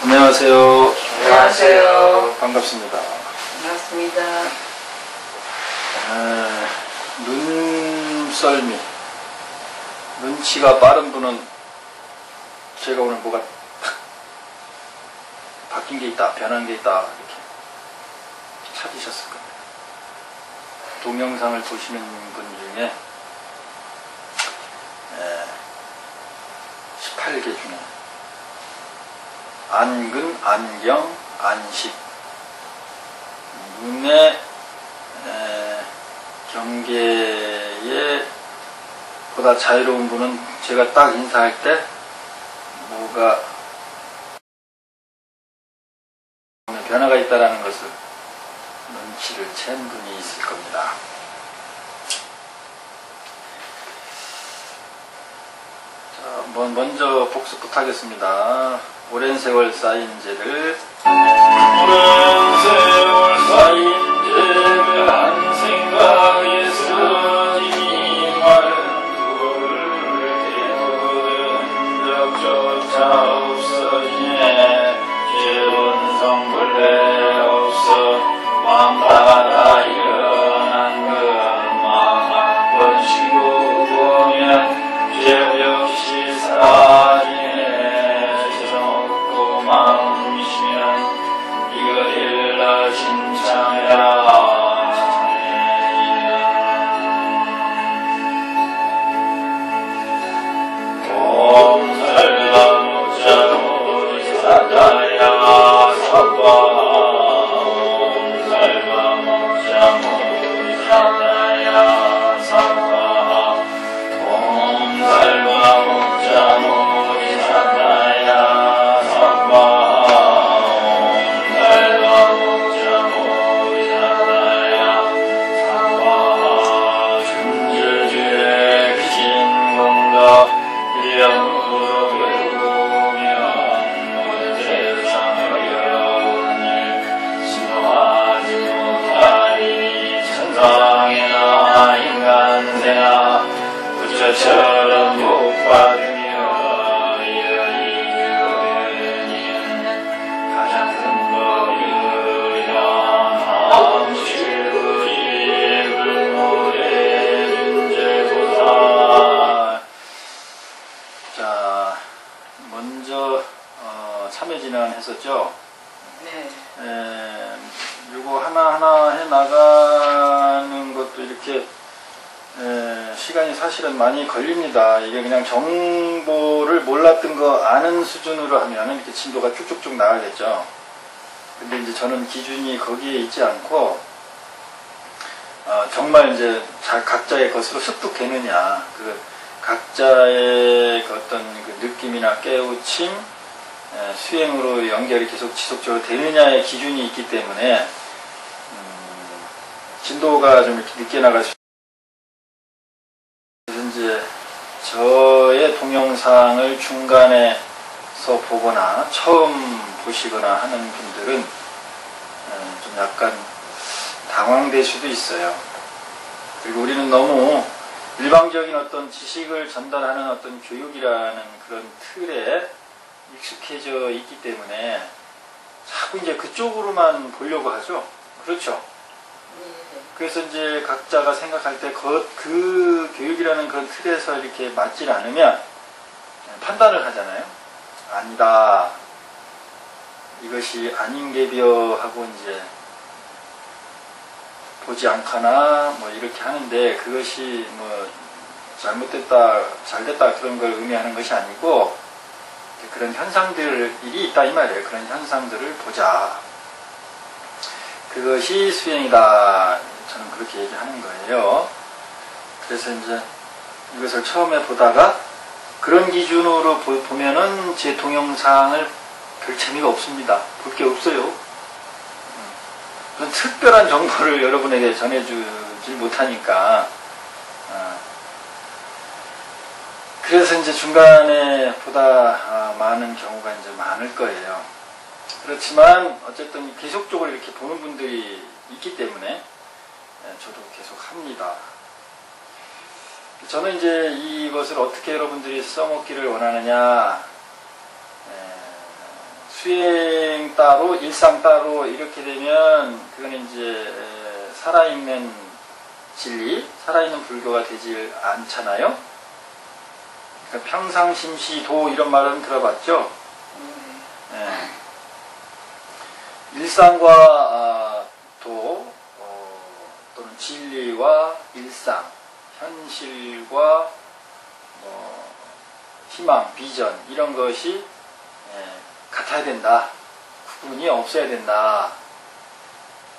안녕하세요. 안녕하세요. 반갑습니다. 반갑습니다. 눈썰미. 눈치가 빠른 분은 제가 오늘 뭐가 바뀐 게 있다, 변한 게 있다, 이렇게 찾으셨을 겁니다. 동영상을 보시는 분 중에 18개 중에 안근, 안경, 안식, 눈의 경계에 보다 자유로운 분은 제가 딱 인사할 때 뭐가 변화가 있다라는 것을 눈치를 챈 분이 있을 겁니다. 자, 먼저 복습부터 하겠습니다. 오랜 세월 쌓인 죄를 오랜 세월 쌓인 죄를 한 생각에 쓰니 적조차 없어지네. 죄원성 본래 없어 마음따라 일어난 것만 번시고 보면 죄 역시 사라지네. 죄성 없고 마음이시면 이거릴라 신창이라. 부처처럼 못 받으며 가장 큰 법이라 함실의 불모래 윤제보살. 자, 먼저 참여진행을 했었죠. 네. 요거 하나하나 해 나가는 것도 이렇게 시간이 사실은 많이 걸립니다. 이게 그냥 정보를 몰랐던 거 아는 수준으로 하면 이렇게 진도가 쭉쭉쭉 나가겠죠. 근데 이제 저는 기준이 거기에 있지 않고, 정말 이제 각자의 것으로 습득되느냐, 그 각자의 그 어떤 그 느낌이나 깨우침, 수행으로 연결이 계속 지속적으로 되느냐의 기준이 있기 때문에, 진도가 좀 이렇게 늦게 나갈 수 이제 저의 동영상을 중간에서 보거나 처음 보시거나 하는 분들은 좀 약간 당황될 수도 있어요. 그리고 우리는 너무 일방적인 어떤 지식을 전달하는 어떤 교육이라는 그런 틀에 익숙해져 있기 때문에 자꾸 이제 그쪽으로만 보려고 하죠. 그렇죠? 그래서 이제 각자가 생각할 때 그 교육이라는 그런 틀에서 이렇게 맞질 않으면 판단을 하잖아요. 아니다. 이것이 아닌게벼 하고 이제 보지 않거나 뭐 이렇게 하는데 그것이 뭐 잘못됐다, 잘됐다 그런 걸 의미하는 것이 아니고 그런 현상들이 있다 이 말이에요. 그런 현상들을 보자. 그것이 수행이다. 저는 그렇게 얘기하는 거예요. 그래서 이제 이것을 처음에 보다가 그런 기준으로 보면은 제 동영상을 별 재미가 없습니다. 볼 게 없어요. 그런 특별한 정보를 여러분에게 전해주질 못하니까. 그래서 이제 중간에 보다 많은 경우가 이제 많을 거예요. 그렇지만 어쨌든 계속적으로 이렇게 보는 분들이 있기 때문에 저도 계속 합니다. 저는 이제 이것을 어떻게 여러분들이 써먹기를 원하느냐, 수행 따로, 일상 따로 이렇게 되면 그건 이제 살아있는 진리, 살아있는 불교가 되질 않잖아요. 그러니까 평상심시도 이런 말은 들어봤죠? 네. 일상과 도, 또는 진리와 일상, 현실과 희망, 비전 이런 것이 같아야 된다. 구분이 없어야 된다.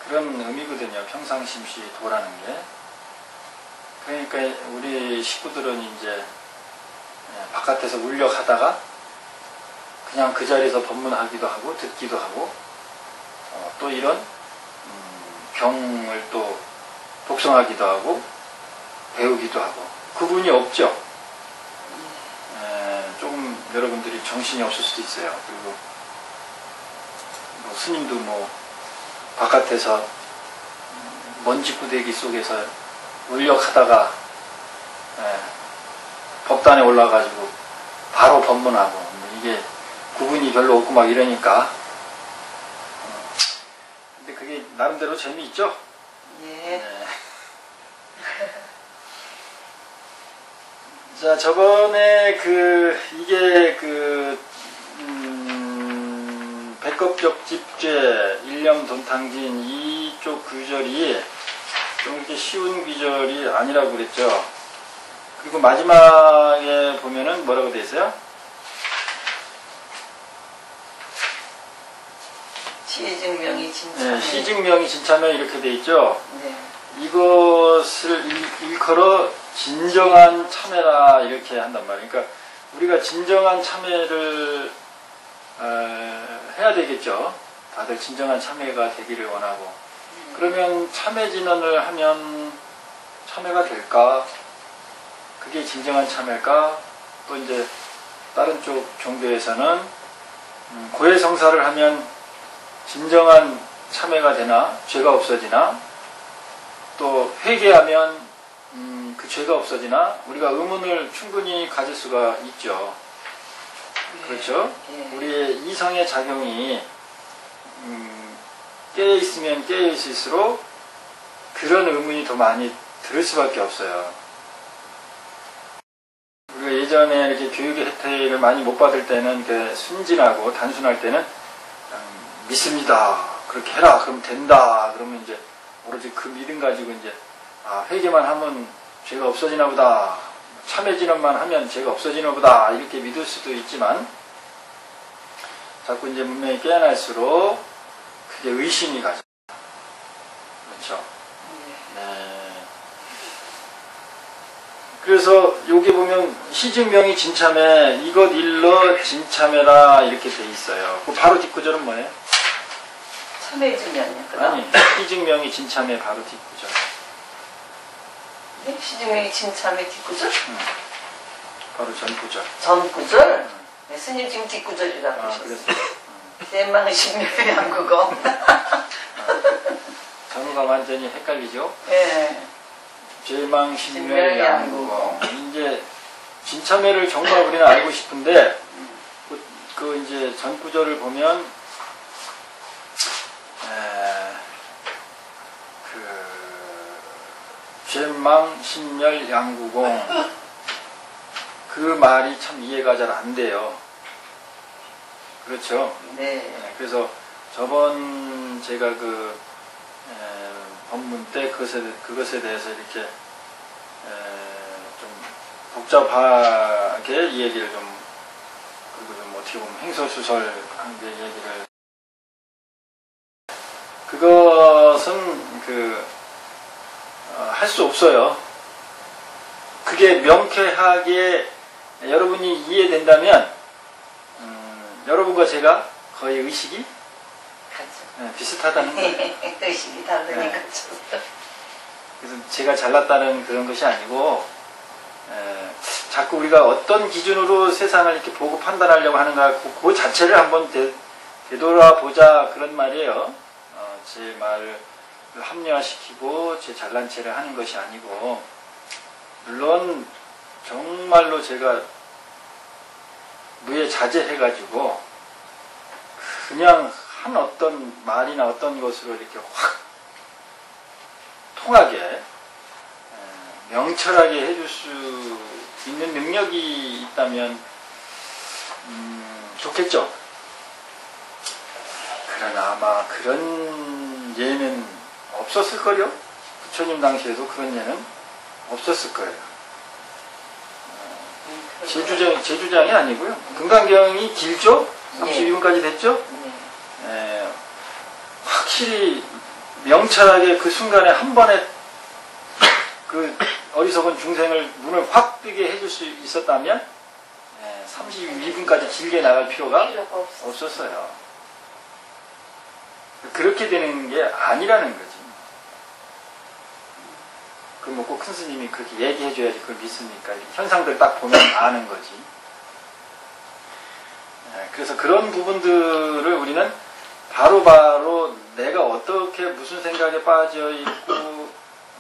그런 의미거든요. 평상심시도라는 게. 그러니까 우리 식구들은 이제 바깥에서 울력하다가 그냥 그 자리에서 법문하기도 하고 듣기도 하고 또 이런 경을 또 독송하기도 하고 배우기도 하고 구분이 없죠. 조금 여러분들이 정신이 없을 수도 있어요. 그리고 스님도 바깥에서 먼지구대기 속에서 울력하다가 법단에 올라가지고 바로 법문하고 이게 구분이 별로 없고 막 이러니까 근데 그게 나름대로 재미있죠? 예. 자, 저번에 이게 백겁적집죄, 일념돈탕진 이쪽 구절이 좀 이렇게 쉬운 구절이 아니라고 그랬죠. 그리고 마지막에 보면은 뭐라고 돼 있어요? 시증명이 진참에. 네, 시증명이 진참에 이렇게 돼 있죠. 네. 이것을 일컬어 진정한 참회라 이렇게 한단 말이에요. 그러니까 우리가 진정한 참회를 해야 되겠죠. 다들 진정한 참회가 되기를 원하고. 그러면 참회 진언을 하면 참회가 될까? 그게 진정한 참회일까? 또 이제 다른 쪽 종교에서는 고해성사를 하면 진정한 참회가 되나? 죄가 없어지나? 또 회개하면 그 죄가 없어지나? 우리가 의문을 충분히 가질 수가 있죠. 그렇죠? 우리의 이성의 작용이 깨어있으면 깨어있을수록 그런 의문이 더 많이 들을 수밖에 없어요. 우리가 예전에 이렇게 교육의 혜택을 많이 못 받을 때는 순진하고 단순할 때는 믿습니다. 그렇게 해라. 그럼 된다. 그러면 이제 오로지 그 믿음 가지고 이제 회개만 하면 죄가 없어지나 보다. 참회 진언만 하면 죄가 없어지나 보다. 이렇게 믿을 수도 있지만 자꾸 이제 문명이 깨어날수록 그게 의심이 가죠. 그렇죠? 네. 그래서 여기 보면 시증명이 진참에 이것 일러 진참해라 이렇게 돼 있어요. 그 바로 뒷구절은 뭐예요? 참회증명이요. 아니, 시증명이 진참에 바로 뒷구절. 네? 시증명이 진참에 뒷구절? 바로 전구절. 전구절? 네, 스님 지금 뒷구절이라고 하셨어요. 대망신묘의 한국어. 단어가 완전히 헷갈리죠? 예. 죄망신멸양구공. 이제 진참회를 정말 우리는 알고 싶은데 그 이제 전구절을 보면 죄망신멸양구공 그 말이 참 이해가 잘 안 돼요. 그렇죠? 네. 그래서 저번 제가 법문 때 그것에 대해서 이렇게 좀 복잡하게 이 얘기를 그리고 좀 어떻게 보면 횡설수설한 게 얘기를 그것은 할 수 없어요. 그게 명쾌하게 여러분이 이해된다면 여러분과 제가 거의 의식이 비슷하다는 거예요. 의식이 다르니까. 그래서 제가 잘났다는 그런 것이 아니고 자꾸 우리가 어떤 기준으로 세상을 이렇게 보고 판단하려고 하는가 그 자체를 한번 되돌아보자 그런 말이에요. 제 말을 합리화시키고 제 잘난 체를 하는 것이 아니고 물론 정말로 제가 무에 자제해가지고 그냥 한 어떤 말이나 어떤 것으로 이렇게 확 통하게 명철하게 해줄 수 있는 능력이 있다면 좋겠죠. 그러나 아마 그런 예는 없었을걸요. 부처님 당시에도 그런 예는 없었을 거예요. 제주장이 아니고요. 금강경이 길죠? 32분까지 됐죠? 확실히 명철하게 그 순간에 한 번에 그 어리석은 중생을 눈을 확 뜨게 해줄 수 있었다면 32분까지 길게 나갈 필요가 없었어요. 그렇게 되는 게 아니라는 거지. 그럼 꼭 큰 스님이 그렇게 얘기해줘야지 그걸 믿습니까? 현상들 딱 보면 아는 거지. 그래서 그런 부분들을 우리는 바로바로 내가 어떻게 무슨 생각에 빠져 있고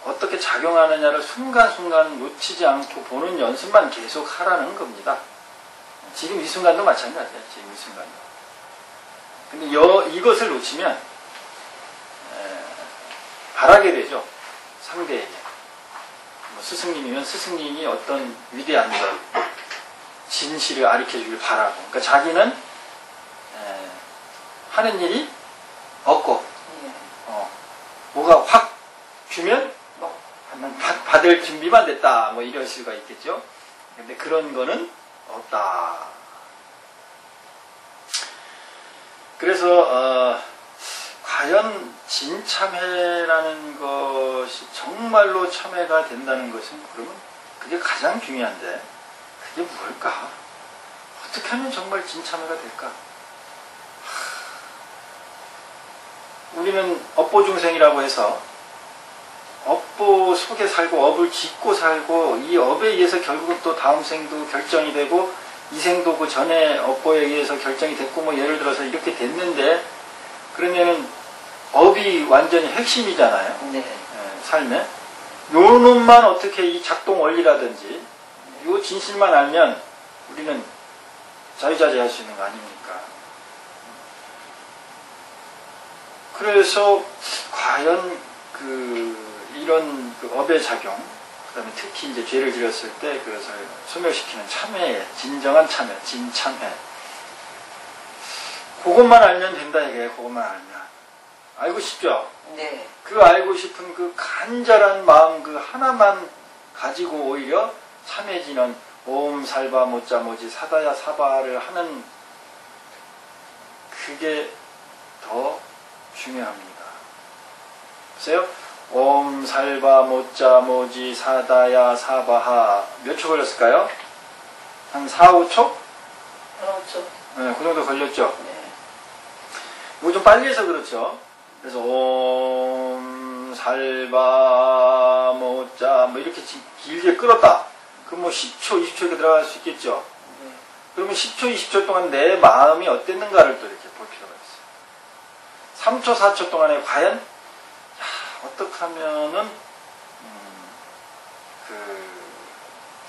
어떻게 작용하느냐를 순간순간 놓치지 않고 보는 연습만 계속 하라는 겁니다. 지금 이 순간도 마찬가지예요. 지금 이 순간도. 근데 이것을 놓치면 바라게 되죠. 상대에게. 뭐 스승님이면 스승님이 어떤 위대한 것, 진실을 가르쳐주길 바라고. 그러니까 자기는 하는 일이 없고 뭐가 확 주면 받을 준비만 됐다. 뭐 이럴 수가 있겠죠. 근데 그런 거는 없다. 그래서 과연 진참회라는 것이 정말로 참회가 된다는 것은 그러면 그게 가장 중요한데 그게 뭘까? 어떻게 하면 정말 진참회가 될까? 우리는 업보중생이라고 해서 업보 속에 살고 업을 짓고 살고 이 업에 의해서 결국은 또 다음 생도 결정이 되고 이 생도 그 전에 업보에 의해서 결정이 됐고 뭐 예를 들어서 이렇게 됐는데 그러면은 업이 완전히 핵심이잖아요. 네. 삶에. 요 놈만 어떻게 이 작동 원리라든지 요 진실만 알면 우리는 자유자재할 수 있는 거 아닙니까? 그래서 과연 이런 업의 작용, 그 다음에 특히 이제 죄를 지었을 때 그것을 소멸시키는 참회, 진정한 참회, 진참회. 그것만 알면 된다 이게. 그것만 알면. 알고 싶죠? 네. 그 알고 싶은 그 간절한 마음 그 하나만 가지고 오히려 참해지는 옴 살바 모짜 모지 사다야 사바를 하는 그게 더 중요합니다. 보세요. 옴 살바 모짜 모지 사다야 사바하 몇 초 걸렸을까요? 한 4, 5초? 5초. 네, 그 정도 걸렸죠? 네. 이거 좀 빨리 해서 그렇죠? 그래서 옴 살바 모짜 뭐 이렇게 길게 끌었다. 그럼 뭐 10초, 20초 이렇게 들어갈 수 있겠죠? 네. 그러면 10초, 20초 동안 내 마음이 어땠는가를 또 이렇게 볼 필요가 있어요. 3초, 4초 동안에 과연 어떻게 하면은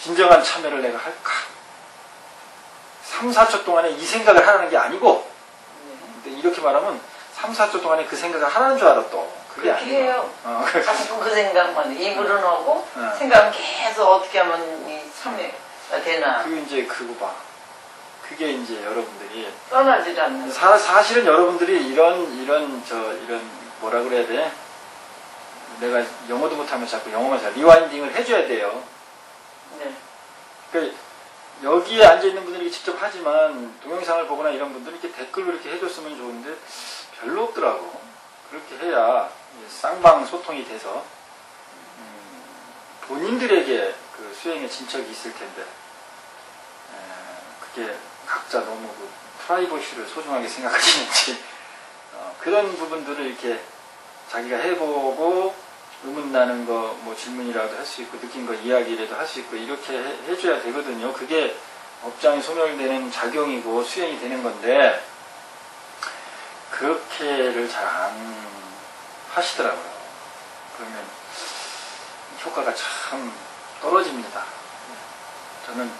진정한 참여를 내가 할까? 3, 4초 동안에 이 생각을 하라는 게 아니고 근데 이렇게 말하면 3, 4초 동안에 그 생각을 하라는 줄 알아 또. 그게 그렇게 해요. 자꾸 그 생각만 입으로는 하고 생각은 계속 어떻게 하면 이 참여가 되나. 그 이제 그거 봐. 그게 이제 여러분들이 떠나질 않는. 사실은 여러분들이 이런 뭐라 그래야 돼? 내가 영어도 못하면 자꾸 영어만 잘 리와인딩을 해줘야 돼요. 네. 그러니까 여기에 앉아있는 분들이 직접 하지만 동영상을 보거나 이런 분들이 이렇게 댓글로 이렇게 해줬으면 좋은데 별로 없더라고. 그렇게 해야 쌍방 소통이 돼서 본인들에게 그 수행의 진척이 있을 텐데 그게 각자 너무 그 프라이버시를 소중하게 생각하시는지 그런 부분들을 이렇게 자기가 해보고 의문나는 거 뭐 질문이라도 할 수 있고 느낀 거 이야기라도 할 수 있고 이렇게 해줘야 되거든요. 그게 업장이 소멸되는 작용이고 수행이 되는 건데 그렇게를 잘 안 하시더라고요. 그러면 효과가 참 떨어집니다. 저는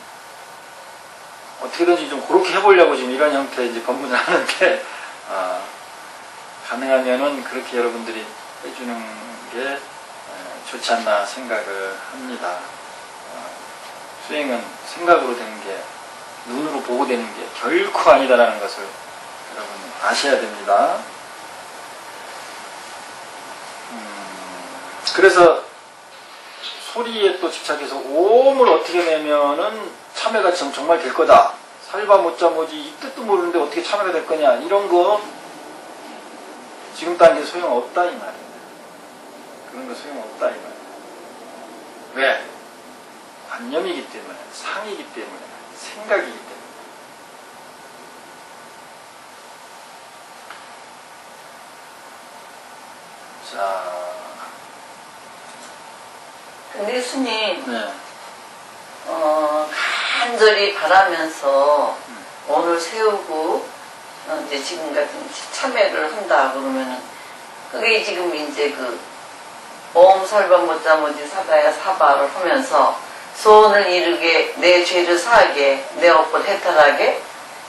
어떻게든지 좀 그렇게 해보려고 지금 이런 형태의 이제 법문을 하는데 가능하면은 그렇게 여러분들이 해주는 게 좋지 않나 생각을 합니다. 수행은 생각으로 되는 게, 눈으로 보고 되는 게 결코 아니다라는 것을 여러분 아셔야 됩니다. 그래서 소리에 또 집착해서 오음을 어떻게 내면은 참회가 정말 될 거다. 살바 못자 뭐지 이 뜻도 모르는데 어떻게 참회가 될 거냐, 이런 거 지금 단계 소용없다 이 말이에요. 그런 거 소용없다 이 말이에요. 왜? 관념이기 때문에, 상이기 때문에, 생각이기 때문에. 자, 근데 스님, 네. 간절히 바라면서 오늘 세우고 이제 지금 같은 참여를 한다 그러면은 그게 지금 이제 그 오음 설바 못자 뭐지 사다야 사바를 하면서 소원을 이루게, 내 죄를 사하게, 내 업을 해탈하게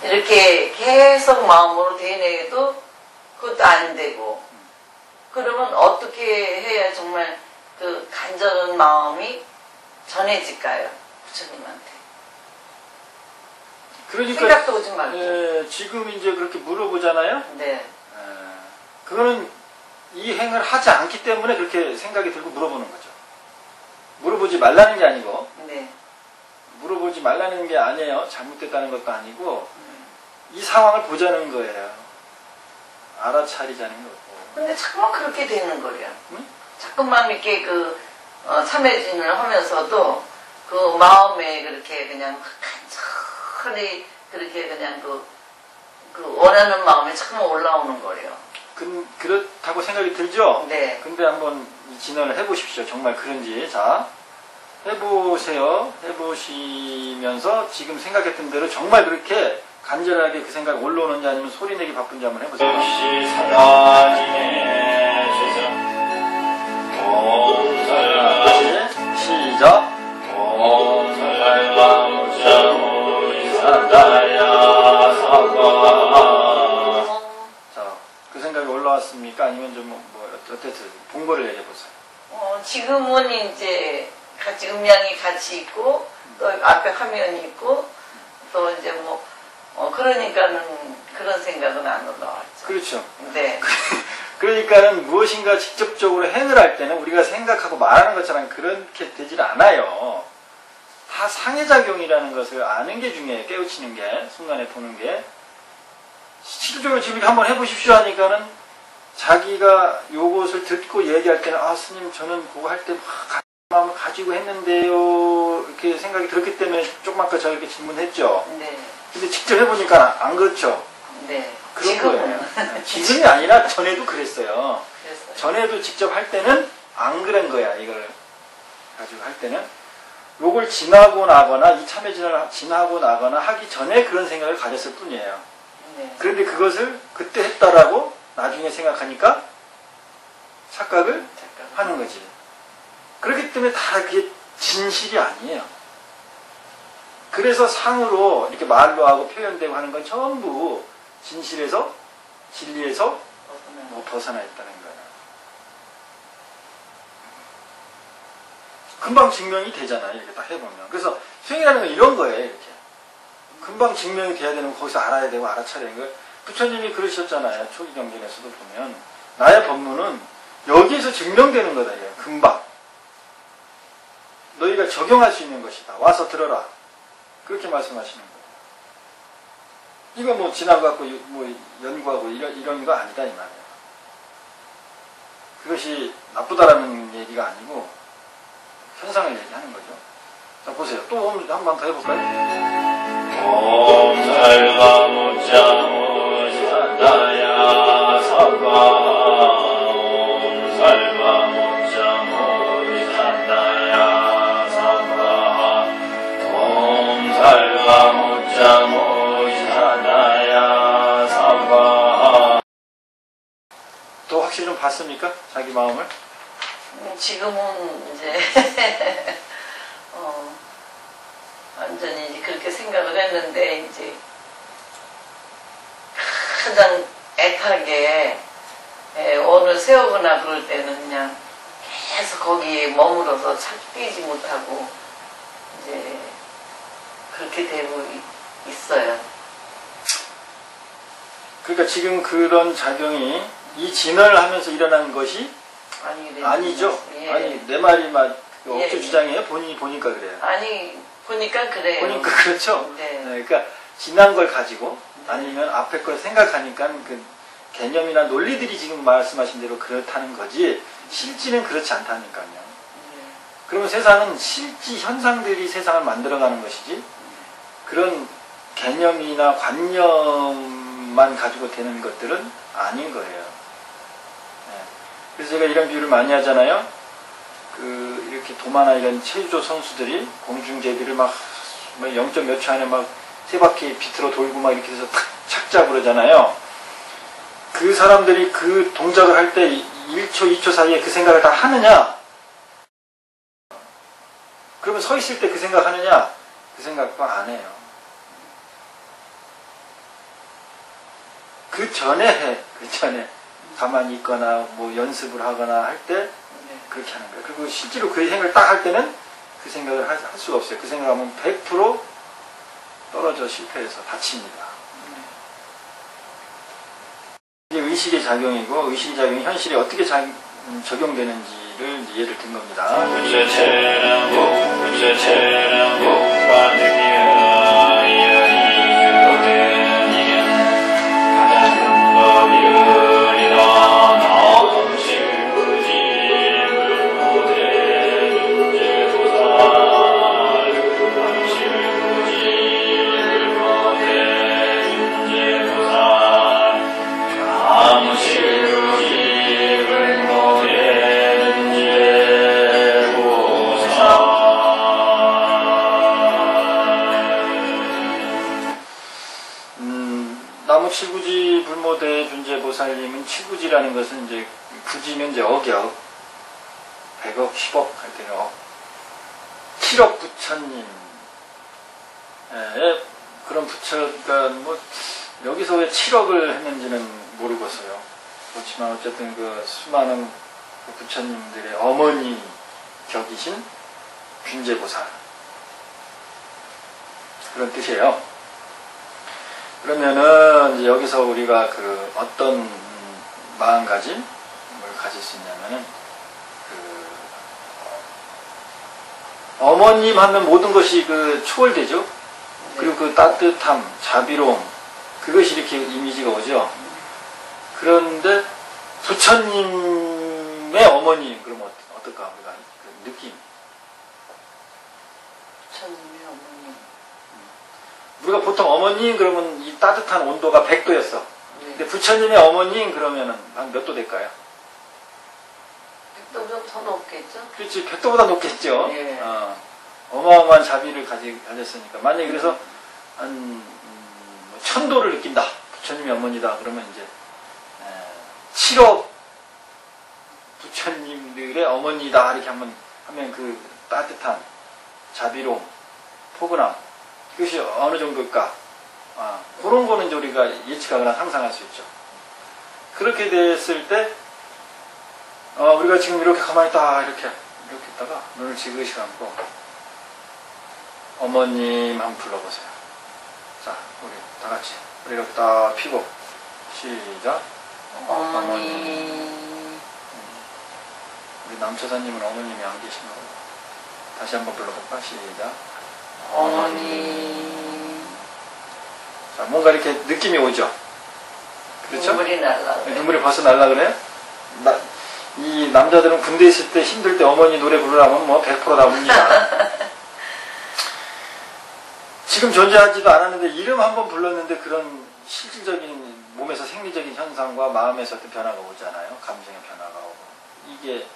이렇게 계속 마음으로 되뇌도 그것도 안 되고, 그러면 어떻게 해야 정말 그 간절한 마음이 전해질까요? 부처님한테. 그러니까 생각도 오지 말고. 지금 이제 그렇게 물어보잖아요. 네. 그거는 이 행을 하지 않기 때문에 그렇게 생각이 들고 물어보는 거죠. 물어보지 말라는 게 아니고, 네. 물어보지 말라는 게 아니에요. 잘못됐다는 것도 아니고, 이 상황을 보자는 거예요. 알아차리자는 거고. 근데 자꾸만 그렇게 되는 거래요. 응? 자꾸만 이렇게 참회진을 하면서도 그 마음에 그렇게 그냥 간절히 그렇게 그냥 그 원하는 마음이 자꾸만 올라오는 거래요. 그렇다고 생각이 들죠? 네. 근데 한번 진언을 해보십시오. 정말 그런지. 자, 해보세요. 해보시면서 지금 생각했던 대로 정말 그렇게 간절하게 그 생각이 올라오는지 아니면 소리내기 바쁜지 한번 해보세요. 역시 사라지네 시작. 자, 그 생각이 올라왔습니까? 아니면 좀 어쨌든 본거를 얘기해보세요. 지금은 이제 같이 음량이 같이 있고 또 앞에 화면이 있고 또 이제 그러니까는 그런 생각은 안 올라왔죠. 그렇죠. 네. 그러니까는 무엇인가 직접적으로 행을 할 때는 우리가 생각하고 말하는 것처럼 그렇게 되질 않아요. 다 상해작용이라는 것을 아는 게 중요해요. 깨우치는 게, 순간에 보는 게. 실질적으로 지금 한번 해보십시오 하니까는 자기가 요것을 듣고 얘기할 때는, 스님 저는 그거 할 때 같은 마음을 가지고 했는데요, 이렇게 생각이 들었기 때문에 조금 아까 저렇게 질문했죠. 네. 근데 직접 해보니까 안 그렇죠. 네. 그런 거예요. 지금이 아니라 전에도 그랬어요. 그랬어요. 전에도 직접 할 때는 안 그런 거야. 이걸 가지고 할 때는 요걸 지나고 나거나 이 참회진을 지나고 나거나 하기 전에 그런 생각을 가졌을 뿐이에요. 네. 그런데 그것을 그때 했다라고 나중에 생각하니까 착각을 하는 거지. 그렇기 때문에 다 그게 진실이 아니에요. 그래서 상으로 이렇게 말로 하고 표현되고 하는 건 전부 진실에서, 진리에서 벗어나 있다는 거예요. 금방 증명이 되잖아요. 이렇게 딱 해보면. 그래서 수행이라는 건 이런 거예요. 이렇게. 금방 증명이 돼야 되는 거 거기서 알아야 되고 알아차리는 거예요. 부처님이 그러셨잖아요. 초기 경전에서도 보면. 나의 법문은 여기에서 증명되는 거다. 이게. 금방. 너희가 적용할 수 있는 것이다. 와서 들어라. 그렇게 말씀하시는 거예요. 이거 지나가고 연구하고 이런 거 아니다 이 말이에요. 그것이 나쁘다라는 얘기가 아니고 현상을 얘기하는 거죠. 자 보세요. 또 한 번 더 해볼까요? 옴 살바무자무지사다야 사바 옴 살바무자무지사다야 사바 옴 살바무자무지사다야 사바. 더 확실히 좀 봤습니까? 자기 마음을? 지금은 이제 완전히 이제 그렇게 생각을 했는데 이제 가장 애타게 오늘 세우거나 그럴 때는 그냥 계속 거기에 머물러서 뛰지 못하고 이제 그렇게 되고 있어요. 그러니까 지금 그런 작용이 이 진화를 하면서 일어난 것이 아니죠. 예. 아니 내 말이 막 억지 예. 주장이에요. 본인이 보니까 그래요. 아니 보니까 그래요. 보니까 그렇죠. 네. 그러니까 지난 걸 가지고 아니면 앞에 걸 생각하니까 그 개념이나 논리들이 지금 말씀하신 대로 그렇다는 거지 실지는 그렇지 않다니까요. 네. 그러면 세상은 실지 현상들이 세상을 만들어가는 것이지 그런 개념이나 관념만 가지고 되는 것들은 아닌 거예요. 네. 그래서 제가 이런 비유를 많이 하잖아요. 이렇게 도마나 이런 체조 선수들이 공중제비를 막 0점 몇 초 안에 막 세 바퀴 비틀어 돌고 막 이렇게 해서 탁 착잡 그러잖아요. 그 사람들이 그 동작을 할 때 1초, 2초 사이에 그 생각을 다 하느냐? 그러면 서 있을 때 그 생각 하느냐? 그 생각도 안 해요. 그 전에 가만히 있거나 뭐 연습을 하거나 할 때 그렇게 하는 거예요. 그리고 실제로 그 생각을 딱 할 때는 그 생각을 할 수가 없어요. 그 생각하면 100% 떨어져 실패해서 다칩니다. 이게 의식의 작용이고 의식의 작용이 현실에 어떻게 적용되는지를 예를 든 겁니다. 칠구지 불모대 준재보살님은 칠구지라는 것은 이제 구지면 이제 억이요. 100억, 10억 할 때는 억. 7억 부처님의 그런 부처가 뭐 여기서 왜 7억을 했는지는 모르겠어요. 그렇지만 어쨌든 그 수많은 그 부처님들의 어머니 격이신 준재보살 그런 뜻이에요. 그러면은 이제 여기서 우리가 그 어떤 마음가짐을 가질 수 있냐면은 어머님 하면 모든 것이 그 초월되죠. 그리고 그 따뜻함, 자비로움 그것이 이렇게 이미지가 오죠. 그런데 부처님의 어머님 그러면 어떨까 우리가 그 느낌. 부처님의 어머님. 우리가 보통 어머님 그러면 이 따뜻한 온도가 100도였어. 네. 근데 부처님의 어머님 그러면은 한 몇 도 될까요? 100도보다 더 높겠죠? 그렇지, 100도보다 높겠죠. 네. 어마어마한 자비를 가졌으니까. 만약에 그래서 한 1000도를 느낀다. 부처님의 어머니다. 그러면 이제 7억 부처님들의 어머니다. 이렇게 하면 그 따뜻한 자비로움, 포근함. 그것이 어느 정도일까? 그런 거는 이제 우리가 예측하거나 상상할 수 있죠. 그렇게 됐을 때, 우리가 지금 이렇게 가만히 있다, 이렇게 있다가, 눈을 지그시 감고, 어머님 한번 불러보세요. 자, 우리 다 같이. 우리가 딱 피고, 시작. 어머니. 우리 남처사님은 어머님이 안 계신 거고. 다시 한번 불러볼까? 시작. 어머니. 자, 뭔가 이렇게 느낌이 오죠? 그렇죠? 눈물이 날라. 눈물이 벌써 날라 그래요? 이 남자들은 군대 있을 때 힘들 때 어머니 노래 부르라면 뭐 100% 다 웁니다. 지금 존재하지도 않았는데 이름 한번 불렀는데 그런 실질적인 몸에서 생리적인 현상과 마음에서 어떤 변화가 오잖아요. 감정의 변화가 오고. 이게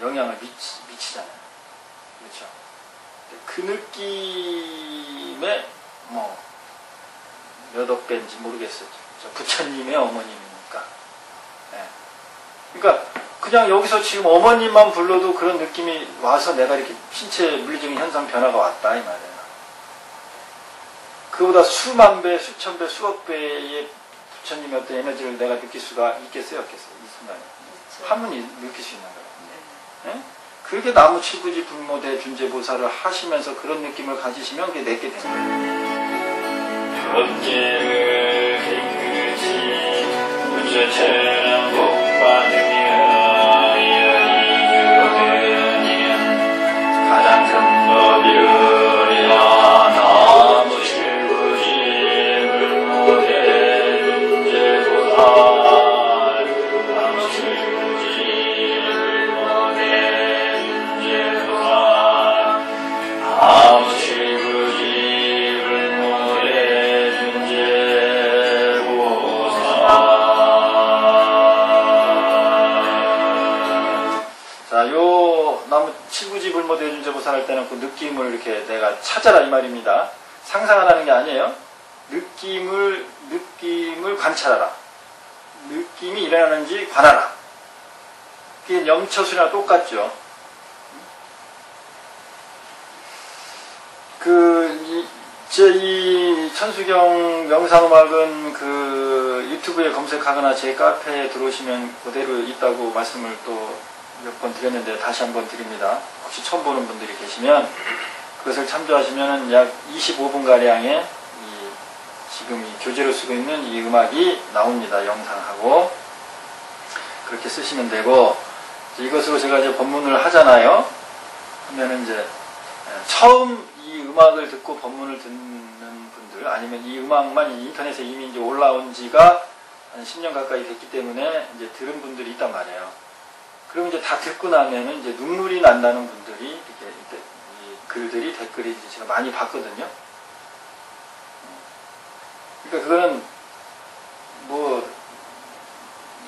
영향을 미치잖아요. 그렇죠? 그 느낌의 몇 억 배인지 모르겠어요. 부처님의 어머님이니까. 네. 그러니까 그냥 여기서 지금 어머님만 불러도 그런 느낌이 와서 내가 이렇게 신체 물리적인 현상 변화가 왔다 이 말이에요. 그보다 수만 배, 수천 배, 수억 배의 부처님의 어떤 에너지를 내가 느낄 수가 있겠어요? 없겠어요? 이 순간에. 그렇죠. 하면 느낄 수 있는 거예요. 네. 예? 그렇게 나무 칠구지 불모대 준재보살을 하시면서 그런 느낌을 가지시면 그게 내게 되는 거예요. 법계를 깨끗이 부처처럼 복받으며 이유되는 가장 큰 법이으리라. 나무 칠구지 불모대 준재보살 나무 칠구지 불모대 준재보살 나무 칠구지 불모대 준재보살. 자, 요 나무 칠구지 불모대 준재보살 할 때는 그 느낌을 이렇게 내가 찾아라 이 말입니다. 상상하라는 게 아니에요. 느낌을 관찰하라. 느낌이 일어나는지 관하라. 그게 염처술이랑 똑같죠. 이 천수경 명상음악은 그 유튜브에 검색하거나 제 카페에 들어오시면 그대로 있다고 말씀을 또 몇 번 드렸는데 다시 한번 드립니다. 혹시 처음 보는 분들이 계시면 그것을 참조하시면 약 25분가량의 지금 이 교재로 쓰고 있는 이 음악이 나옵니다. 영상하고. 그렇게 쓰시면 되고, 이것으로 제가 이제 법문을 하잖아요. 하면은 이제 처음 이 음악을 듣고 법문을 듣는 분들, 아니면 이 음악만 인터넷에 이미 이제 올라온 지가 한 10년 가까이 됐기 때문에 이제 들은 분들이 있단 말이에요. 그럼 이제 다 듣고 나면은 이제 눈물이 난다는 분들이 이렇게 이 글들이 댓글이 이제 제가 많이 봤거든요. 그러니까 그거는 뭐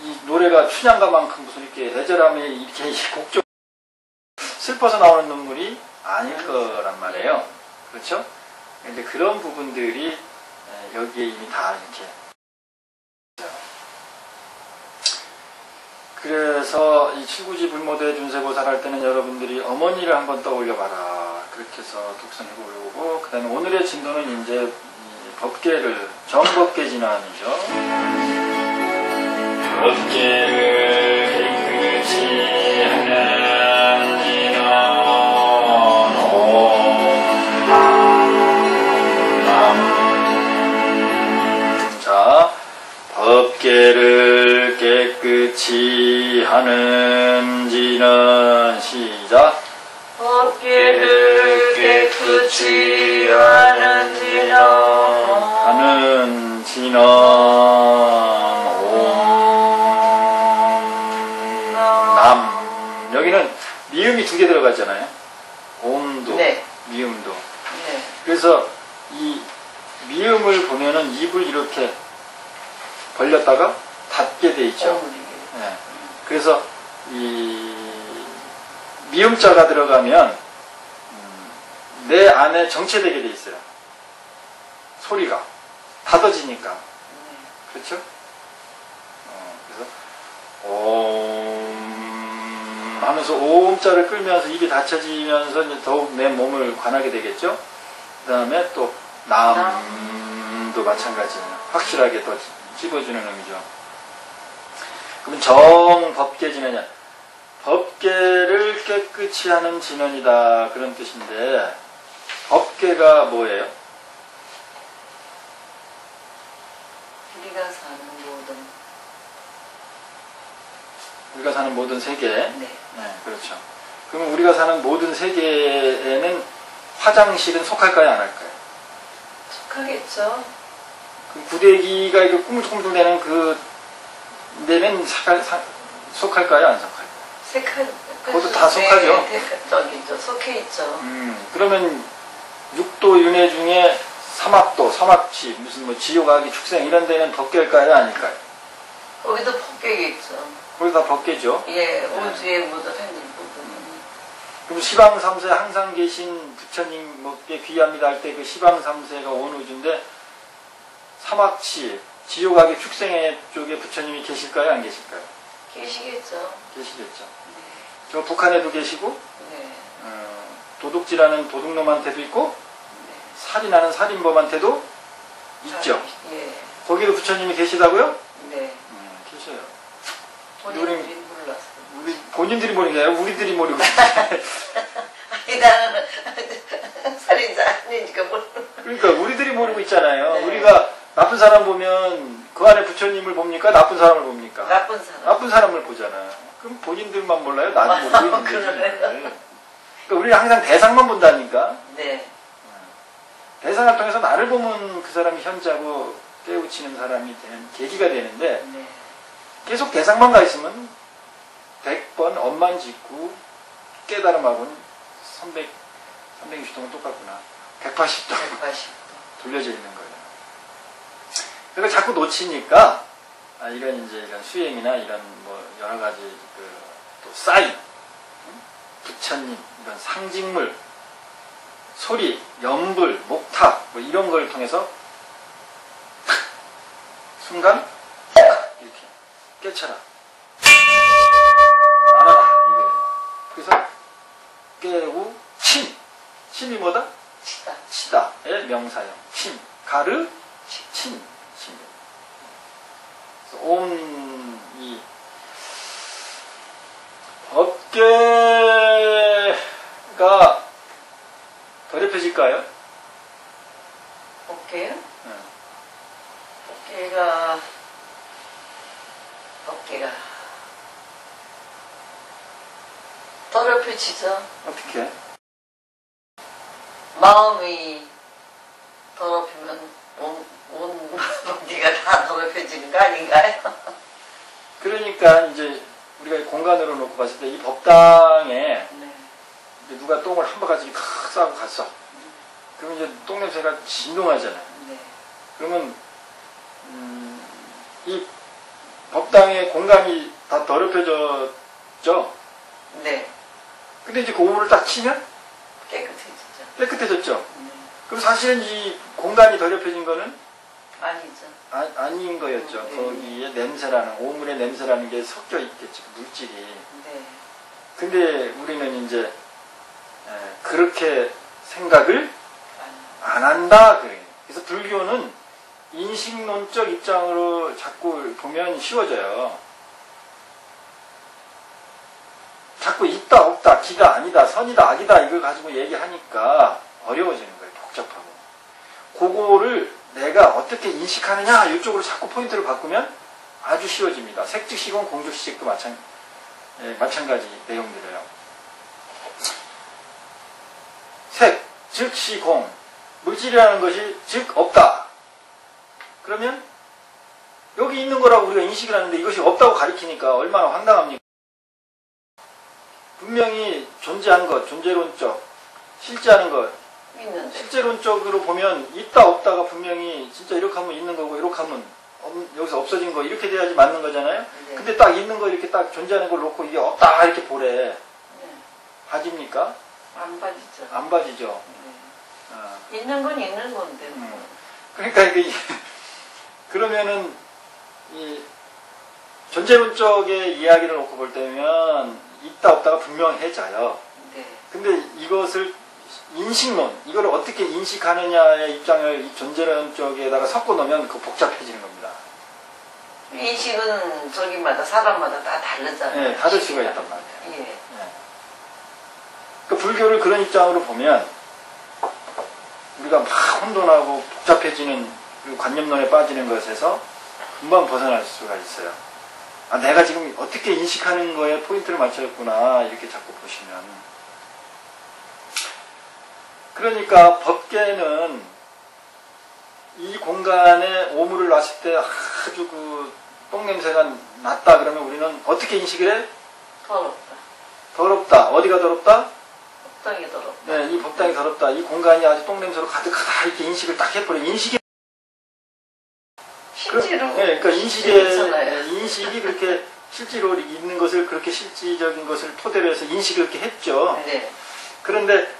이 노래가 춘향가만큼 무슨 이렇게 애절함에 이렇게 곡조 슬퍼서 나오는 눈물이 아닐 거란 말이에요. 그렇죠? 근데 그런 부분들이 여기에 이미 다 이렇게. 그래서 이 칠구지 불모대 준재보살 할 때는 여러분들이 어머니를 한번 떠올려봐라. 그렇게 해서 독선해보고, 그 다음에 오늘의 진도는 이제 이 법계를, 정법계 진화론이죠. 법계를 깨끗이 하는 진원. 자, 법계를 깨끗이 하는 지는 시작. 법계를 깨끗이 하는 지는 남. 여기는 미음이 2개 들어갔잖아요. 옴도, 네. 미음도. 네. 그래서 이 미음을 보면은 입을 이렇게 벌렸다가 닫게 돼 있죠. 네. 그래서 이 미음자가 들어가면 내 안에 정체되게 돼 있어요. 소리가 닫아지니까. 그렇죠? 그래서 옴 하면서 오음자를 끌면서 입이 닫혀지면서 이제 더욱 내 몸을 관하게 되겠죠. 그 다음에 또 남도 마찬가지예요. 확실하게 또 찝어주는 의미죠. 그럼 정법계 진언이냐? 법계를 깨끗이 하는 진언이다, 그런 뜻인데, 법계가 뭐예요? 우리가 사는 모든 세계. 네. 네, 그렇죠. 그러면 우리가 사는 모든 세계에는 화장실은 속할까요, 안 할까요? 속하겠죠. 그 구데기가 이렇게 꾸물꾸물대는 그 데는 속할까요, 안 속할까요? 그것도 다 속하죠. 저기죠, 속해 있죠. 그러면 육도 윤회 중에 사막도, 사막지, 무슨 뭐 지옥아기 축생 이런 데는 법계일까요, 아닐까요? 거기도 법계겠죠. 거기 다 법계죠. 예, 우주에 묻어다니는 부분은. 그럼 시방 3세 항상 계신 부처님 뭐께 귀합니다 할 때 그 시방 3세가 온 우주인데 사막지, 지옥아기 축생의 쪽에 부처님이 계실까요, 안 계실까요? 계시겠죠. 계시겠죠. 네. 저 북한에도 계시고, 네. 도둑질하는 도둑놈한테도 있고, 네. 살인하는 살인범한테도 있죠. 예. 거기도 부처님이 계시다고요? 네. 계셔요. 본인들이 몰랐어. 우리 본인들이 모르는 게 아니라 우리들이 모르고. 아니, 나는 살인자 아니니까 모르는. 그러니까 우리들이 모르고 있잖아요. 네. 우리가 나쁜 사람 보면 그 안에 부처님을 봅니까? 나쁜 사람을 봅니까? 나쁜 사람. 나쁜 사람을 보잖아. 그럼 본인들만 몰라요? 나도 모르고 있는 거지. 그러네. 그러니까 우리는 항상 대상만 본다니까. 네. 대상을 통해서 나를 보면 그 사람이 현자고 깨우치는 사람이 되는 계기가 되는데 네. 계속 대상만 가 있으면 100번 엄만 짓고 깨달음하고는 360도는 똑같구나. 180도 180. 돌려져 있는 거예요. 그러니까 자꾸 놓치니까 이런 이제 이런 수행이나 이런 뭐 여러 가지 또 사인, 부처님 이런 상징물, 소리, 연불, 목탁 뭐 이런 걸 통해서 순간 이렇게 깨쳐라, 알아라 이거예요. 그래서 깨고 친이 뭐다? 치다. 치다의 명사형 친, 가르, 친. 이 어깨가 더럽혀질까요? 어깨요? 네. 어깨가 더럽혀지죠. 어떻게? 마음이 더럽히면 온 어디가 다 더럽혀지는 거 아닌가요? 그러니까 이제 우리가 공간으로 놓고 봤을 때 이 법당에 네. 이제 누가 똥을 한 바가지 칵 싸고 갔어. 그러면 이제 똥 냄새가 진동하잖아요. 네. 그러면 이 법당의 공간이 다 더럽혀졌죠. 네. 근데 이제 그 오물을 딱 치면 깨끗해지죠. 깨끗해졌죠. 네. 그럼 사실은 이 공간이 더럽혀진 거는 아니죠. 아닌 거였죠. 네. 거기에 냄새라는, 오물의 냄새라는 게 섞여 있겠죠. 물질이. 네. 근데 우리는 이제 그렇게 생각을 안 한다. 그래요. 그래서 불교는 인식론적 입장으로 자꾸 보면 쉬워져요. 자꾸 있다 없다, 기다 아니다, 선이다 악이다 이걸 가지고 얘기하니까 어려워지는 거예요. 복잡하고. 그거를 내가 어떻게 인식하느냐 이쪽으로 자꾸 포인트를 바꾸면 아주 쉬워집니다. 색즉시공 공즉시직도 마찬가지 내용들이에요. 색, 즉, 시공, 물질이라는 것이 즉 없다. 그러면 여기 있는 거라고 우리가 인식을 하는데 이것이 없다고 가리키니까 얼마나 황당합니까? 분명히 존재한 것, 존재론적, 실제하는 것, 있는데. 실제론적으로 보면 있다 없다가 분명히 진짜 이렇게 하면 있는 거고 이렇게 하면 여기서 없어진 거 이렇게 돼야지 맞는 거잖아요. 네. 근데 딱 있는 거 이렇게 딱 존재하는 걸 놓고 이게 없다 이렇게 보래. 네. 봐집니까? 안 빠지죠. 안 봐지죠. 네. 어. 있는 건 있는 건데. 그러니까 이게 그러면은 이 존재론적의 이야기를 놓고 볼 때면 있다 없다가 분명해져요. 네. 근데 이것을 인식론, 이걸 어떻게 인식하느냐의 입장을 이 존재론 쪽에다가 섞어 놓으면 그 복잡해지는 겁니다. 인식은 저기마다 사람마다 다 다르잖아요. 네, 다를 수가 있단 말이에요. 예. 네. 그 불교를 그런 입장으로 보면 우리가 막 혼돈하고 복잡해지는 그 관념론에 빠지는 것에서 금방 벗어날 수가 있어요. 아, 내가 지금 어떻게 인식하는 거에 포인트를 맞췄구나 이렇게 자꾸 보시면. 그러니까 법계는 이 공간에 오물을 놨을 때 아주 그 똥냄새가 났다 그러면 우리는 어떻게 인식을 해? 더럽다. 더럽다. 어디가 더럽다? 법당이 더럽다. 네, 이 법당이 더럽다. 이 공간이 아주 똥냄새로 가득하다. 이렇게 인식을 딱 해버려. 인식이 실제로. 네, 그러니까 있잖아요. 인식이 그렇게 실제로 있는 것을 그렇게 실질적인 것을 토대로 해서 인식을 이렇게 했죠. 네. 그런데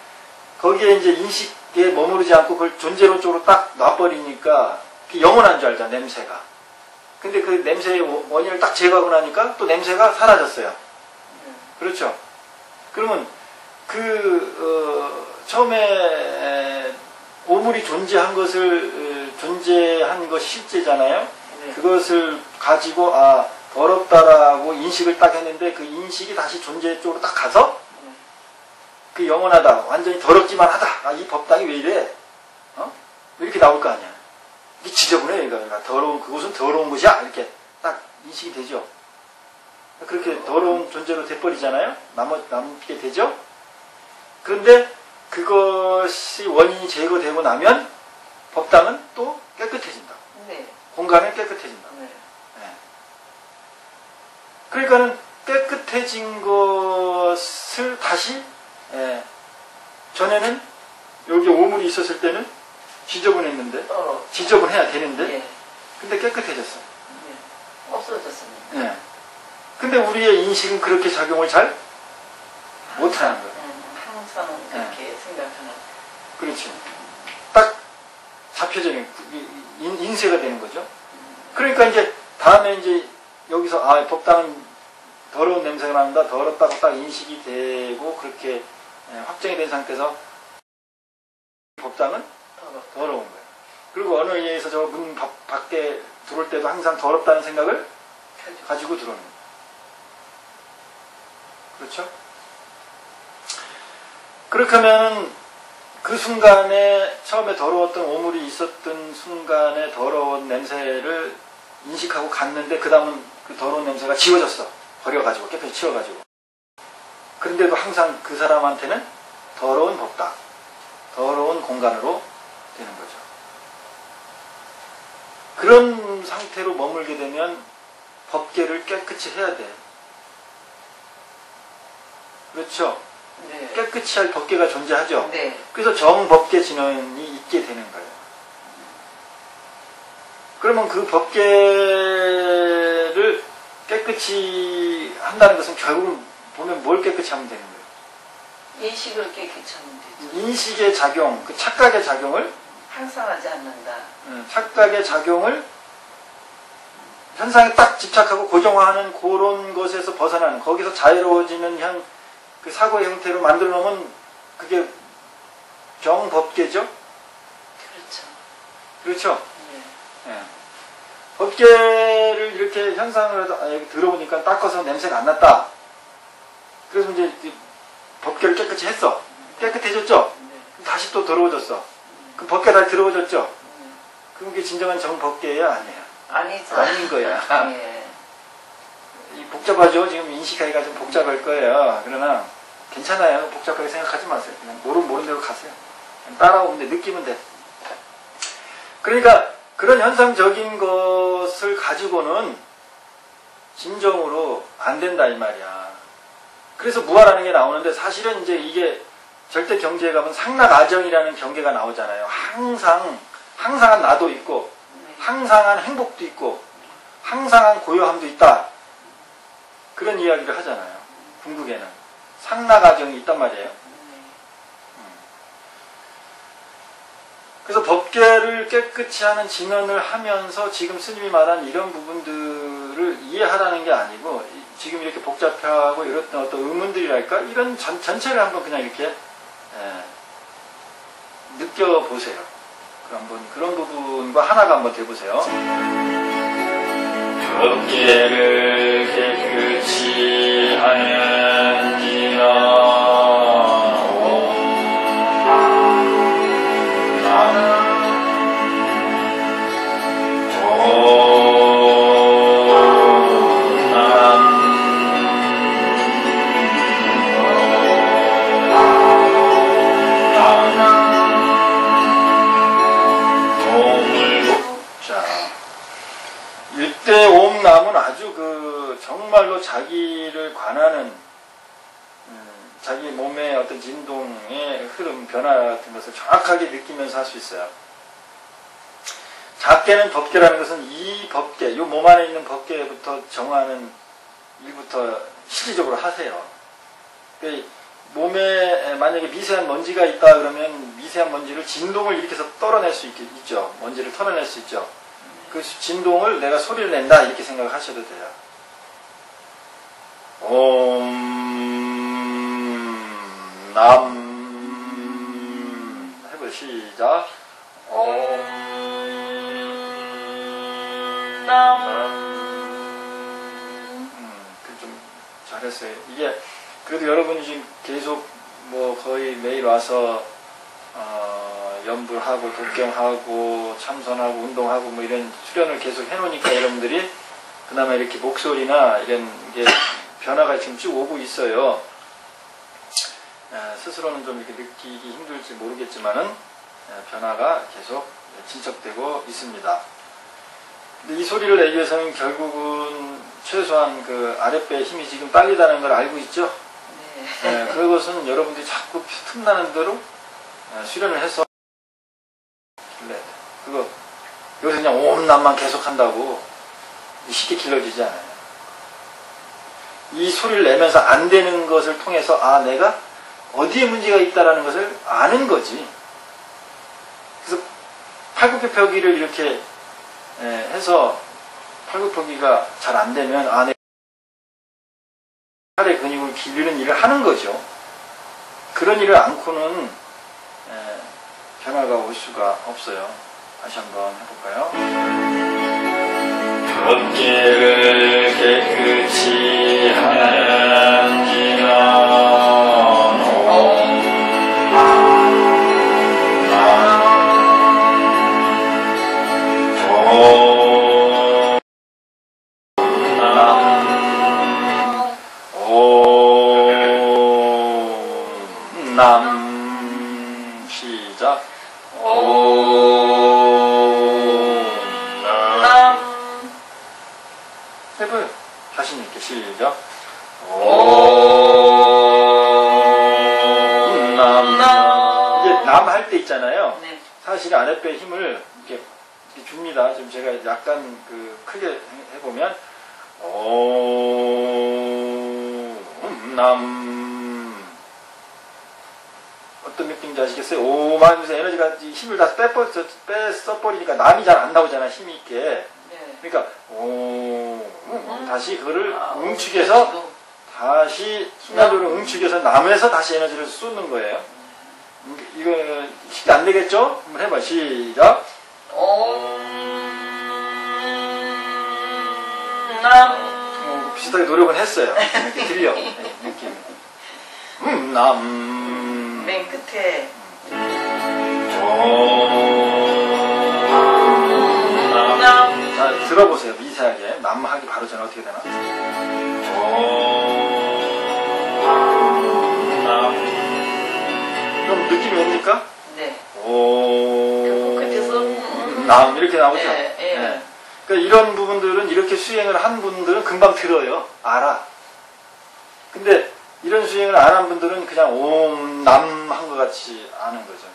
거기에 이제 인식에 머무르지 않고 그걸 존재론 쪽으로 딱 놔버리니까 영원한 줄 알잖아, 냄새가. 근데 그 냄새의 원인을 딱 제거하고 나니까 또 냄새가 사라졌어요. 그렇죠? 그러면 처음에 오물이 존재한 것을 존재한 것이 실제잖아요. 네. 그것을 가지고 아 더럽다라고 인식을 딱 했는데 그 인식이 다시 존재 쪽으로 딱 가서 네. 그 영원하다 완전히 더럽기만 하다. 아, 이 법당이 왜 이래? 이렇게 나올 거 아니야. 이게 지저분해. 그러니까 더러운 그곳은 더러운 곳이야. 이렇게 딱 인식이 되죠. 그렇게 더러운 존재로 돼버리잖아요. 남게 되죠. 그런데 그것이 원인이 제거되고 나면 법당은 또 깨끗해진다. 네. 공간은 깨끗해진다. 네. 네. 그러니까는 깨끗해진 것을 다시 전에는 여기 오물이 있었을 때는 지저분했는데 지저분해야 되는데 예. 근데 깨끗해졌어. 예. 없어졌습니다. 네. 근데 우리의 인식은 그렇게 작용을 잘 못하는 거예요. 항상 그렇게 생각하는. 그렇죠. 딱 잡혀지는 인쇄가 되는 거죠. 그러니까 이제 다음에 이제 여기서 아 법당은 더러운 냄새가 난다, 더럽다고 딱 인식이 되고 그렇게 확정이 된 상태에서 법당은 더러운 거예요. 그리고 어느 의회에서 저 문 밖에 들어올 때도 항상 더럽다는 생각을 가지고 들어오는 거예요. 그렇죠? 그렇게 하면 그 순간에 처음에 더러웠던 오물이 있었던 순간에 더러운 냄새를 인식하고 갔는데 그 다음은 그 더러운 냄새가 지워졌어. 버려가지고 깨끗이 치워가지고. 그런데도 항상 그 사람한테는 더러운 법당, 더러운 공간으로 되는 거죠. 그런 상태로 머물게 되면 법계를 깨끗이 해야 돼. 그렇죠? 네. 깨끗이 할 법계가 존재하죠. 네. 그래서 정법계 진언이 있게 되는 거예요. 그러면 그 법계를 깨끗이 한다는 것은 결국은 보면 뭘 깨끗이 하면 되는 거예요? 인식을 깨끗이 하면 되죠. 인식의 작용, 그 착각의 작용을 항상 하지 않는다. 착각의 작용을 현상에 딱 집착하고 고정화하는 그런 것에서 벗어나는 거기서 자유로워지는 그 사고의 형태로 만들어 놓으면 그게 정법계죠? 그렇죠. 그렇죠? 네. 예. 법계를 이렇게 현상을 여기 들어보니까 닦아서 냄새가 안 났다. 그래서 이제 법계를 깨끗이 했어. 깨끗해졌죠? 네. 다시 또 더러워졌어. 그 법계 다시 더러워졌죠? 그럼 그게 진정한 정법계야? 아니에요. 아니죠. 아닌 거야. 예. 복잡하죠? 지금 인식하기가 좀 복잡할 거예요. 그러나 괜찮아요. 복잡하게 생각하지 마세요. 그냥 모르는 대로 가세요. 그냥 따라오면 돼. 느끼면 돼. 그러니까 그런 현상적인 것을 가지고는 진정으로 안 된다 이 말이야. 그래서 무아라는 게 나오는데 사실은 이제 이게 절대 경지에 가면 상락아정이라는 경계가 나오잖아요. 항상한 나도 있고 항상한 행복도 있고 항상한 고요함도 있다. 그런 이야기를 하잖아요. 궁극에는 상락아정이 있단 말이에요. 그래서 법계를 깨끗이 하는 진언을 하면서 지금 스님이 말한 이런 부분들을 이해하라는 게 아니고 지금 이렇게 복잡하고 이런 어떤 의문들이랄까 이런 전체를 한번 그냥 이렇게 느껴보세요. 한번 그런 부분과 하나가 한번 돼보세요. 법계를 깨끗이 하는지라 이때 옴남은 아주 정말로 자기를 관하는 자기 몸의 어떤 진동의 흐름, 변화 같은 것을 정확하게 느끼면서 할 수 있어요. 작게는 법계라는 것은 이 법계, 이 몸 안에 있는 법계부터 정하는 일부터 실질적으로 하세요. 몸에 만약에 미세한 먼지가 있다 그러면 미세한 먼지를 진동을 일으켜서 떨어낼 수 있죠. 먼지를 털어낼 수 있죠. 그 진동을 내가 소리를 낸다 이렇게 생각하셔도 돼요. 옴남 해볼 시작. 옴 좀 잘했어요. 이게 그래도 여러분이 지금 계속 뭐 거의 매일 와서 연불하고 독경하고 참선하고 운동하고 뭐 이런 수련을 계속 해놓으니까 여러분들이 그나마 이렇게 목소리나 이런 게 변화가 지금 쭉 오고 있어요. 스스로는 좀 이렇게 느끼기 힘들지 모르겠지만은 변화가 계속 진척되고 있습니다. 근데 이 소리를 내기 위해서는 결국은 최소한 그 아랫배의 힘이 지금 딸리다는 걸 알고 있죠? 네. 그것은 여러분들이 자꾸 틈나는 대로 수련을 해서 그거 여기서 그냥 옴남만 계속 한다고 쉽게 길러지지 않아요. 이 소리를 내면서 안 되는 것을 통해서 내가 어디에 문제가 있다라는 것을 아는 거지. 그래서 팔굽혀펴기를 이렇게 해서 팔굽혀펴기가 잘 안 되면 내가 팔의 근육을 길르는 일을 하는 거죠. 그런 일을 않고는 변화가 올 수가 없어요. 다시 한번 해볼까요? 어깨를 깨끗이 하는 기나 남 시작. 해봐요. 자신 있게 시작. 이제 남 할 때 있잖아요. 네. 사실 아랫배 힘을 이렇게 줍니다. 지금 제가 약간 크게 해보면 남 어떤 느낌인지 아시겠어요? 오만 하면서 에너지가 힘을 다 써버리니까 남이 잘 안 나오잖아. 힘이 있게. 네. 그러니까 다시 그거를 응축해서 다시 순간적으로 응축해서 남에서 다시 에너지를 쏟는 거예요. 이거 쉽게 안 되겠죠? 한번 해봐. 시작. 비슷하게 노력은 했어요. 이렇게 들려. 느낌이. 남. 맨 끝에. 자, 들어보세요. 미세하게. 남하기 바로 전에 어떻게 되나? 그럼 느낌이 옵니까? 네. 오. 끝에서. 남, 이렇게 나오죠? 네, 네. 네. 그러니까 이런 부분들은 이렇게 수행을 한 분들은 금방 들어요. 알아. 근데 이런 수행을 안 한 분들은 그냥 옴, 남 한 것 같이 아는 거죠.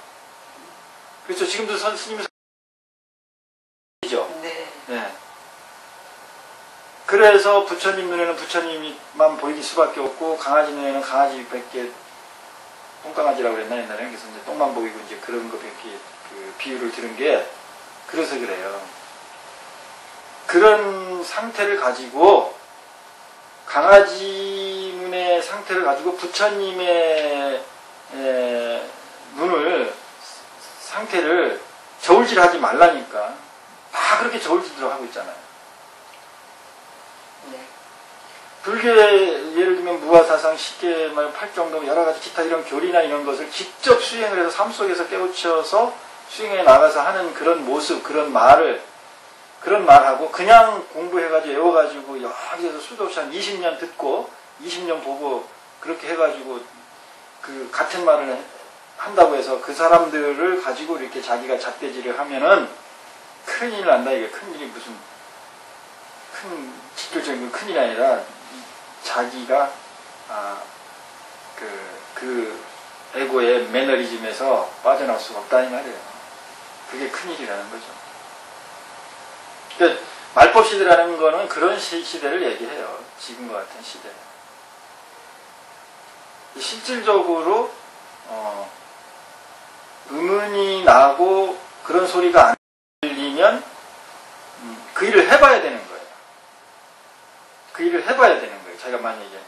그렇죠. 지금도 스님이 네. 네. 그래서 부처님 눈에는 부처님만 보이기 수밖에 없고 강아지 눈에는 강아지밖에 똥강아지라고 그랬나 옛날에. 그래서 이제 똥만 보이고 이제 그런 거밖에 비유를 들은 게 그래서 그래요. 그런 상태를 가지고 강아지 눈의 상태를 가지고 부처님의 눈을 상태를 저울질하지 말라니까. 다 그렇게 저울질을 하고 있잖아요. 네. 불교의 예를 들면 무아사상, 십계말, 팔정동 여러 가지 기타 이런 교리나 이런 것을 직접 수행을 해서 삶 속에서 깨우쳐서 수행해 나가서 하는 그런 모습, 그런 말하고 그냥 공부해가지고 외워가지고 여기에서 수도 없이 한 20년 듣고 20년 보고 그렇게 해가지고 그 같은 말을 한다고 해서 그 사람들을 가지고 이렇게 자기가 잣대질을 하면은 큰일 난다. 이게 큰일이 무슨 직접적인 큰일이 아니라 자기가 그 에고의 매너리즘에서 빠져나올 수가 없다 이 말이에요. 그게 큰일이라는 거죠. 그러니까 말법 시대라는 거는 그런 시대를 얘기해요. 지금과 같은 시대. 실질적으로 음운이 나고 그런 소리가 안 들리면 그 일을 해봐야 되는 거예요. 그 일을 해봐야 되는 거예요. 자기가 만약에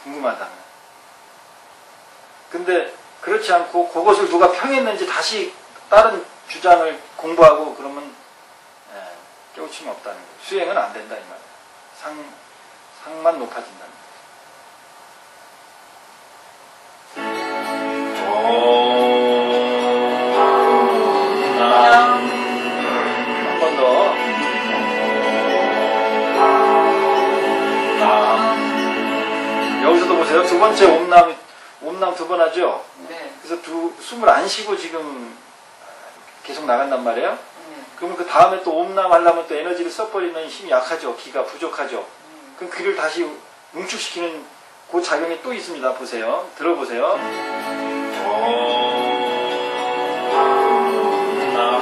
궁금하다면. 근데 그렇지 않고 그것을 누가 평했는지 다시 다른 주장을 공부하고 그러면 깨우침이 없다는 거예요. 수행은 안 된다 이 말이에요. 상만 높아진다는 거예요. 한 번 더. 여기서도 보세요. 두 번째 옴남 두 번 하죠? 네. 그래서 숨을 안 쉬고 지금 계속 나간단 말이에요. 네. 그러면 그 다음에 또 옴남 하려면 또 에너지를 써버리면 힘이 약하죠. 기가 부족하죠. 그럼 귀를 다시 응축시키는 그 작용이 또 있습니다. 보세요. 들어보세요.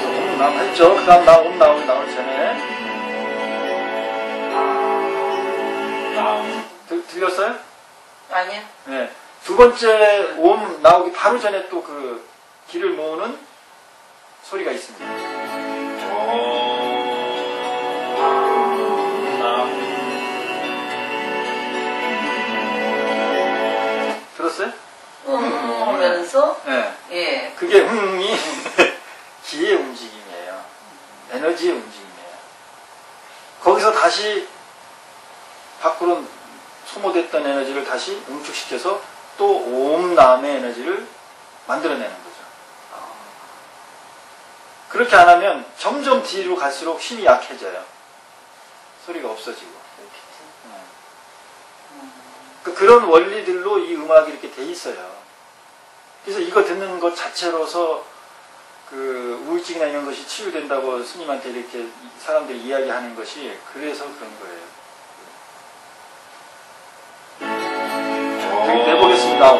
옴남 했죠? 그 다음 옴남 나오기 전에. 들렸어요? 아니요. 네. 두 번째 옴 나오기 바로 전에 또 그 기를 모으는 소리가 있습니다. 들었어요? 하면서 네. 예. 그게 흥이 기의 움직임이에요. 에너지의 움직임이에요. 거기서 다시 밖으로 소모됐던 에너지를 다시 응축시켜서 또 옴남의 에너지를 만들어내는 거죠. 그렇게 안 하면 점점 뒤로 갈수록 힘이 약해져요. 소리가 없어지고. 그런 원리들로 이 음악이 이렇게 돼 있어요. 그래서 이거 듣는 것 자체로서 그 우울증이나 이런 것이 치유된다고 스님한테 이렇게 사람들이 이야기하는 것이 그래서 그런 거예요. 여기 내보겠습니다.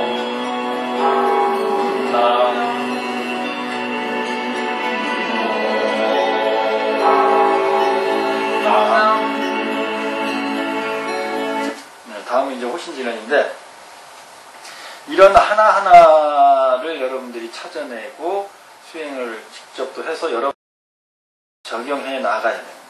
네, 다음은 이제 호신진언인데 이런 하나하나를 여러분들이 찾아내고 수행을 직접 또 해서 여러분 적용해 나가야 됩니다.